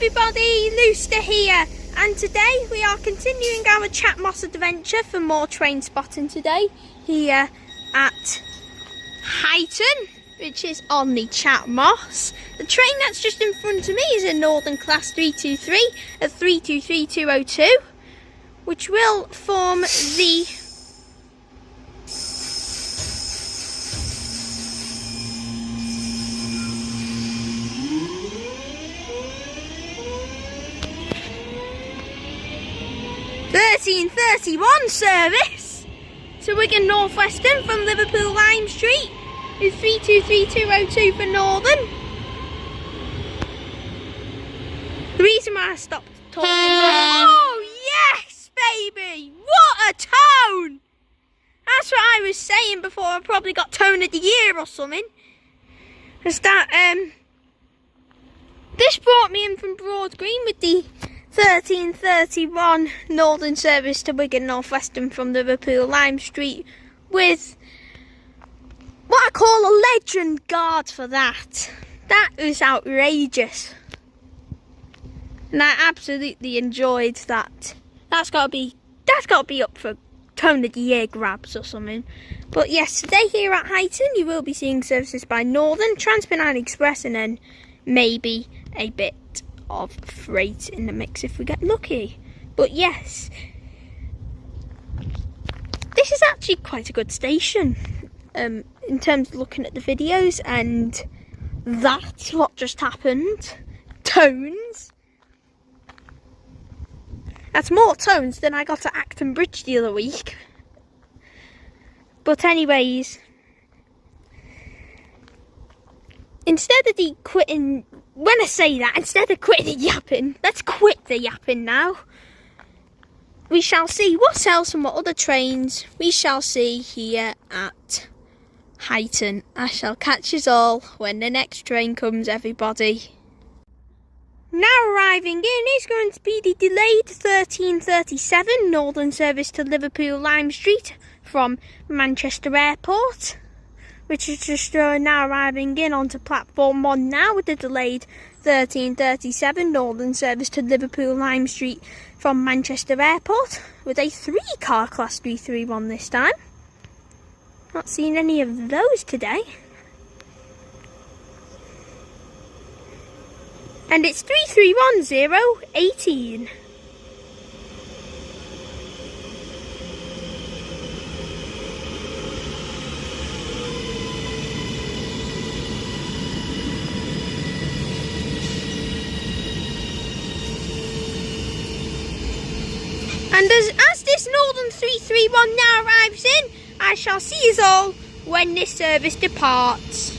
everybody, Luster here, and today we are continuing our Chat Moss adventure for more train spotting today here at Huyton, which is on the Chat Moss. The train that's just in front of me is a Northern Class 323 at 323202, which will form the (1331) service to Wigan North Western from Liverpool Lime Street is 323202 for Northern. The reason why I stopped talking. Oh yes, baby! What a tone! That's what I was saying before. I probably got tone of the year or something. Is that this brought me in from Broad Green with the 1331 Northern service to Wigan North Western from Liverpool Lime Street with what I call a legend guard for that. That was outrageous. And I absolutely enjoyed that. That's gotta be up for tone of the year grabs or something. But yes, today here at Huyton you will be seeing services by Northern, Transpennine Express, and then maybe a bit of freight in the mix if we get lucky. But yes, this is actually quite a good station in terms of looking at the videos, and that's what just happened. Tones. That's more tones than I got at Acton Bridge the other week. But anyways, instead of the quitting, when I say that, instead of quitting the yapping, let's quit the yapping now. We shall see what else and what other trains we shall see here at Huyton. I shall catch us all when the next train comes, everybody. Now arriving in is going to be the delayed 1337 Northern service to Liverpool Lime Street from Manchester Airport, which is just now arriving in onto platform 1 now with the delayed 1337 Northern service to Liverpool Lime Street from Manchester Airport with a 3-car Class 331 this time. Not seen any of those today. And it's 331018. And as this Northern 331 now arrives in, I shall see us all when this service departs.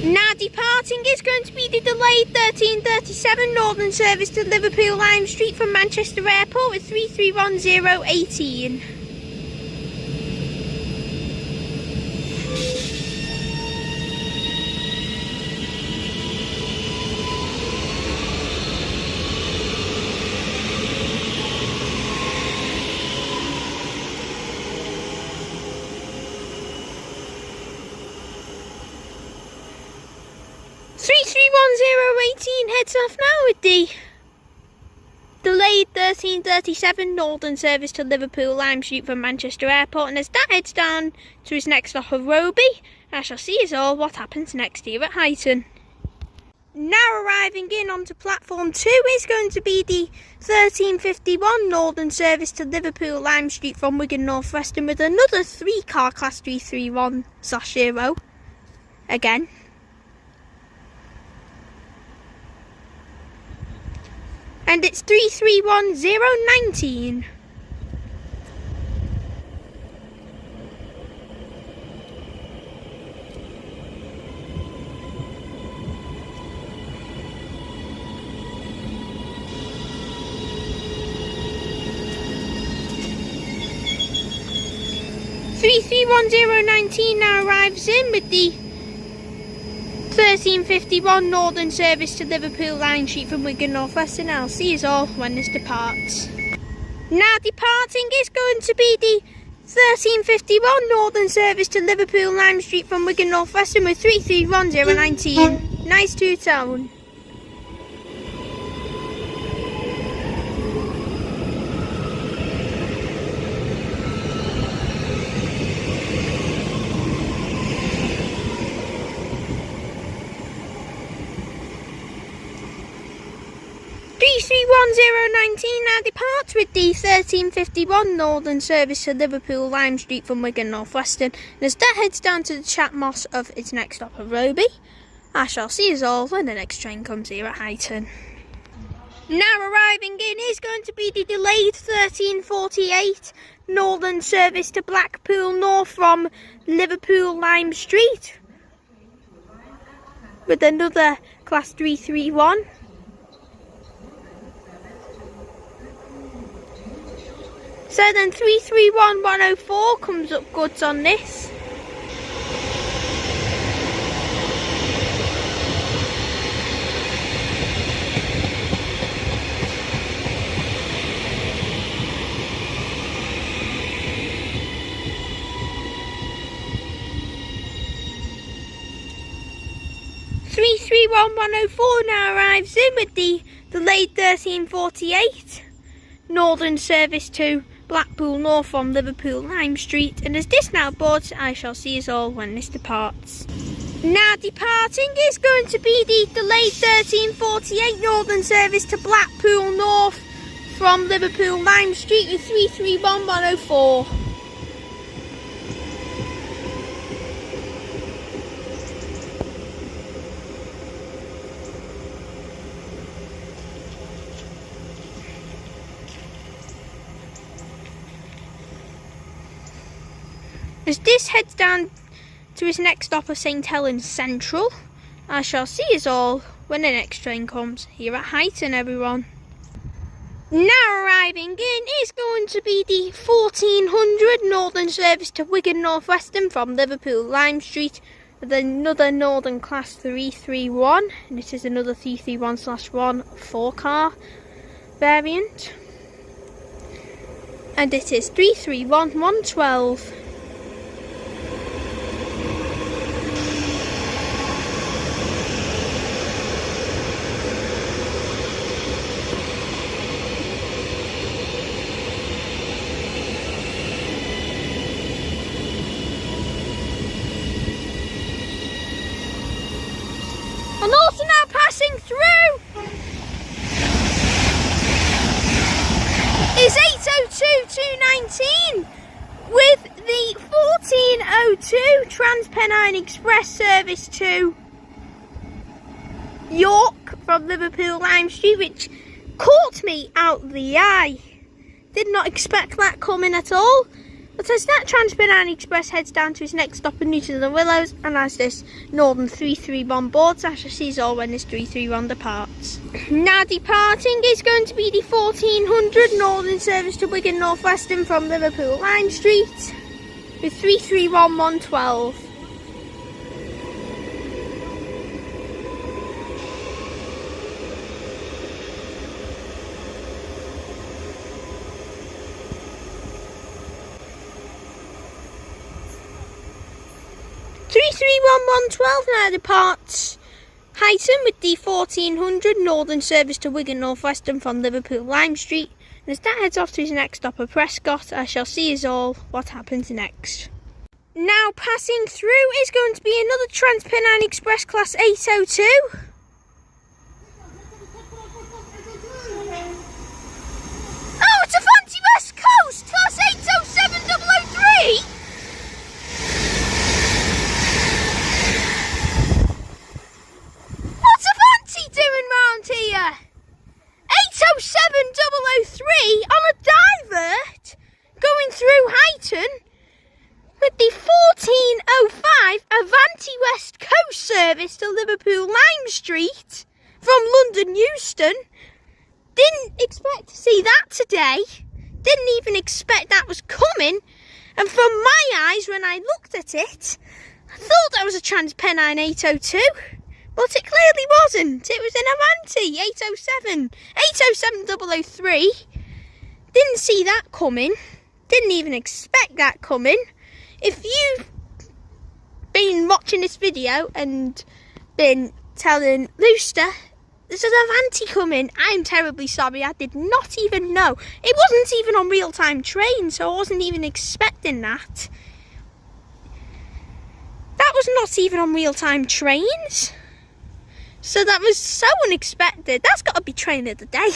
Now departing is going to be the delayed 1337 Northern service to Liverpool Lime Street from Manchester Airport with 331018. Heads off now with the delayed 1337 Northern service to Liverpool Lime Street from Manchester Airport, and as that heads down to his next stop of Roby, I shall see us all what happens next here at Huyton. Now arriving in onto platform 2 is going to be the 1351 Northern service to Liverpool Lime Street from Wigan North Western with another 3-car Class 331/0 again. And it's 331019. now arrives in with the 1351 Northern service to Liverpool Lime Street from Wigan North Western. I'll see us all when this departs. Now departing is going to be the 1351 Northern service to Liverpool Lime Street from Wigan North Western with 331019. Nice two-tone. 331019 now departs with the 1351 Northern service to Liverpool Lime Street from Wigan North Western, and as that heads down to the Chat Moss of its next stop of Roby, I shall see us all when the next train comes here at Huyton. Now arriving in is going to be the delayed 1348 Northern service to Blackpool North from Liverpool Lime Street, with another class 331. So then 331104 comes up goods on this. Three 31104 now arrives in with the delayed 1348 Northern service to Blackpool North from Liverpool Lime Street, and as this now boards, I shall see us all when this departs. Now departing is going to be the delayed 1348 Northern service to Blackpool North from Liverpool Lime Street with 331104. As this heads down to its next stop of St Helens Central, I shall see us all when the next train comes here at Huyton, everyone. Now arriving in is going to be the 1400 Northern service to Wigan North Western from Liverpool Lime Street with another Northern class 331, and it is another 331/1 4-car variant, and it is 331112. And also now passing through is 802219 with the 1402 Transpennine Express service to York from Liverpool Lime Street, which caught me out the eye. Did not expect that coming at all. But as that Transpennine Express heads down to its next stop in Newton the Willows, and as this Northern 331 boards, I shall see us all when this 331 departs. Now departing is going to be the 1400 Northern service to Wigan North Western from Liverpool Lime Street with 331112. 331112 now departs Huyton with the 1400 Northern service to Wigan North Western from Liverpool Lime Street, and as that heads off to his next stop of Prescott, I shall see us all what happens next. Now passing through is going to be another Transpennine Express class 802. Oh, it's Avanti West Coast class 807003. Doing round here 807003 on a divert going through Huyton with the 1405 Avanti West Coast service to Liverpool Lime Street from London Euston. Didn't expect to see that today, didn't even expect that was coming, and from my eyes when I looked at it I thought that was a Transpennine 802. But it clearly wasn't. It was an Avanti 807003. Didn't see that coming. Didn't even expect that coming. If you've been watching this video and been telling Luster there's an Avanti coming, I'm terribly sorry. I did not even know. It wasn't even on real-time train, so I wasn't even expecting that. That was not even on real-time trains. So that was so unexpected. That's got to be train of the day.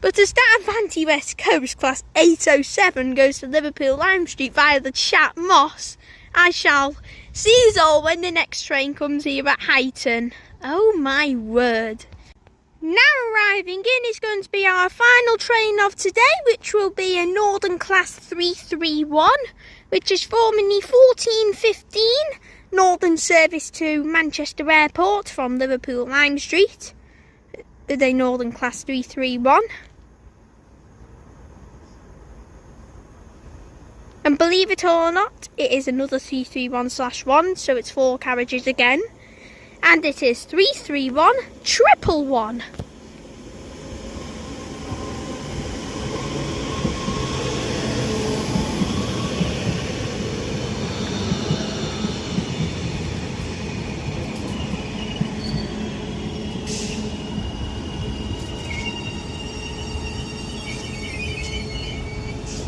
But as that Avanti West Coast Class 807 goes to Liverpool Lime Street via the Chat Moss, I shall see you all when the next train comes here at Huyton. Oh my word. Now arriving in is going to be our final train of today, which will be a Northern Class 331, which is formerly 1415, Northern service to Manchester Airport from Liverpool Lime Street, with a Northern Class 331. And believe it or not, it is another 331/1, so it's 4 carriages again. And it is 331-111.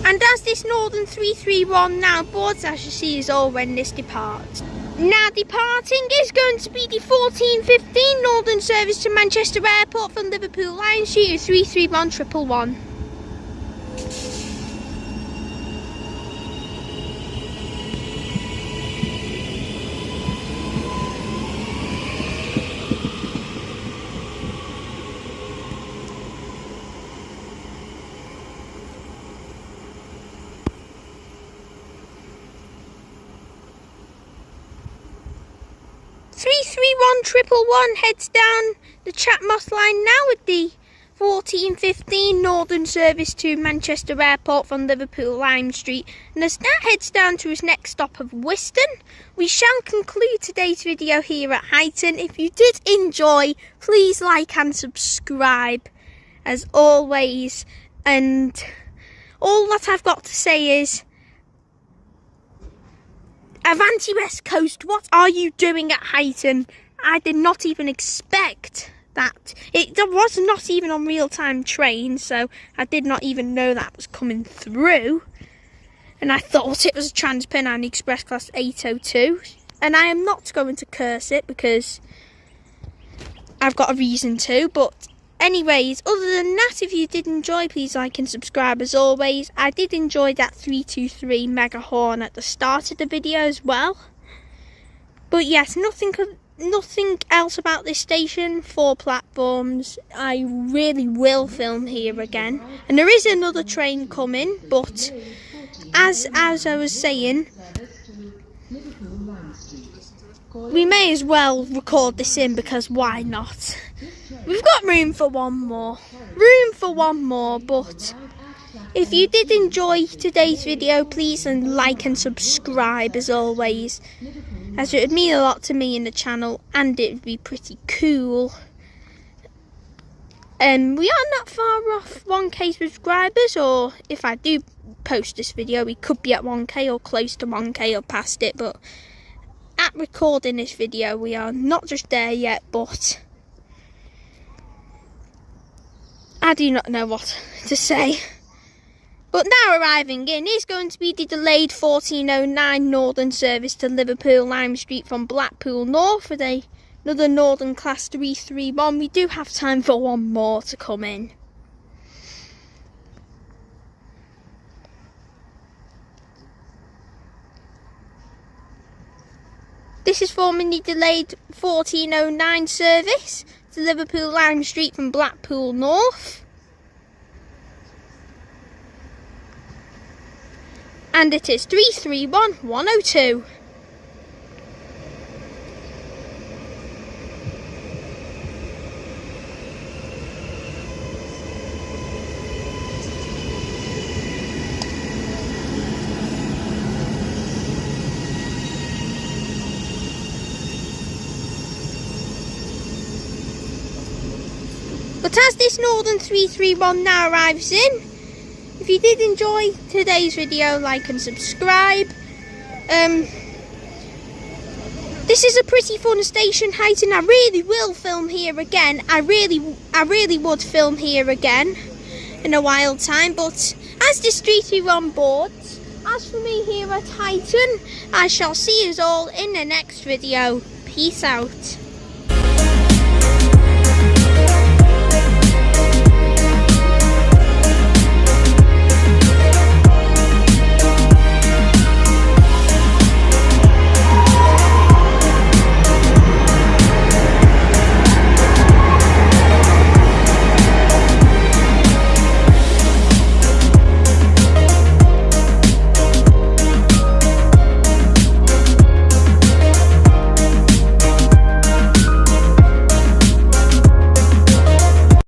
And as this Northern 331 now boards, I shall see us all when this departs. Now departing is going to be the 1415 Northern service to Manchester Airport from Liverpool Lime Street 331-111. Heads down the Chat Moss Line now with the 1415 Northern service to Manchester Airport from Liverpool Lime Street, and as that heads down to its next stop of Huyton, we shall conclude today's video here at Huyton. If you did enjoy, please like and subscribe as always, and all that I've got to say is Avanti West Coast, what are you doing at Huyton? I did not even expect that. It was not even on real-time train, so I did not even know that was coming through. And I thought it was a Transpennine Express Class 802. And I am not going to curse it because I've got a reason to. But anyways, other than that, if you did enjoy, please like and subscribe as always. I did enjoy that 323 mega horn at the start of the video as well. But yes, nothing else about this station. 4 platforms. I really will film here again, and there is another train coming, but as I was saying, we may as well record this in because why not? We've got room for one more, but if you did enjoy today's video, please like and subscribe as always, as it would mean a lot to me in the channel, and it would be pretty cool. We are not far off 1k subscribers, or if I do post this video, we could be at 1k or close to 1k or past it, but at recording this video, we are not just there yet, but I do not know what to say. But now arriving in is going to be the delayed 1409 Northern service to Liverpool Lime Street from Blackpool North with another Northern Class 331. We do have time for one more to come in. This is formerly delayed 1409 service to Liverpool Lime Street from Blackpool North. And it is 331-102. But as this Northern 331 now arrives in, if you did enjoy today's video, like and subscribe. This is a pretty fun station, Huyton. I really will film here again. I really would film here again in a while time. But as this 331 boards, as for me here at Huyton, I shall see you all in the next video. Peace out.